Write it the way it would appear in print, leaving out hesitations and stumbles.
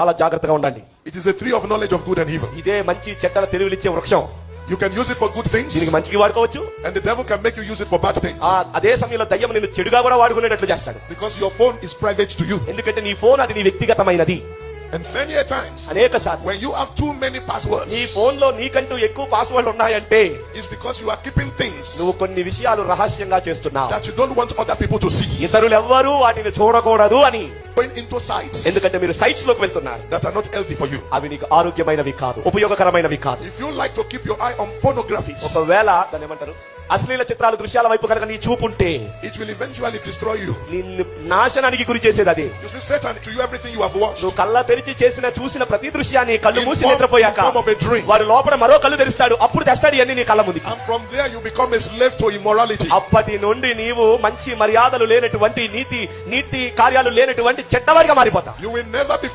చాలా జాగ్రత్తగా ఉండండి. It is a tree of knowledge of good and evil. ఇదే మంచి చెడ్డల తెలివినిచ్చే వృక్షం. You can use it for good things, దీనికి మంచికి వాడుకోవచ్చు, and the devil can make you use it for bad things. అదే సమయంలో దయ్యం నిన్ను చెడుగా కూడా వాడుకునేటట్లు చేస్తాడు. Because your phone is private to you. ఎందుకంటే నీ ఫోన్ అది నీ వ్యక్తిగతమైనది. And many a times, అనేక సార్లు when you have too many passwords, నీ ఫోన్ లో నీకంటూ ఎక్కువ పాస్వర్డ్లు ఉన్నాయంటే it's because you are keeping things నువ్వు కొన్ని విషయాలు రహస్యంగా చేస్తున్నావు, that you don't want other people to see. ఇతరులు ఎవ్వరూ వాటిని చూడకూడదు అని. Going into sites ఎందుకంటే మీరు సైట్స్ లోకి వెళ్తున్నారు, that are not healthy for you. అవి నీకు ఆరోగ్యమైనవి కాదు, ఉపయోగకరమైనవి కాదు. If you like to keep your eye on pornography, ఒకవేళ దాన్ని ఏమంటారు, అశ్లీల చిత్రాలు, దృశ్యాల వైపు కనుక నీ చూపు ఉంటే it will eventually destroy you. నిన్ను నాశనానికి గురి చేసేది అది. You see, Satan to you everything you have watched. నువ్వు కళ్ళ తెరిచి చూసిన ప్రతి దృశ్యాన్ని కళ్ళు In Musi form నిద్రపోయాక of a dream. వాడు లోపల మరో కళ్ళు తెరుస్తాడు, అప్పుడు తెస్తాడు ఇవన్నీ నీ కళ్ళ ముందుకి. And from there you become a slave to immorality. అప్పటి నుండి నీవు మంచి మర్యాదలు లేనటువంటి నీతి కార్యాలు లేనటువంటి చెడ్డవాడిగా మారిపోతావు. You will never be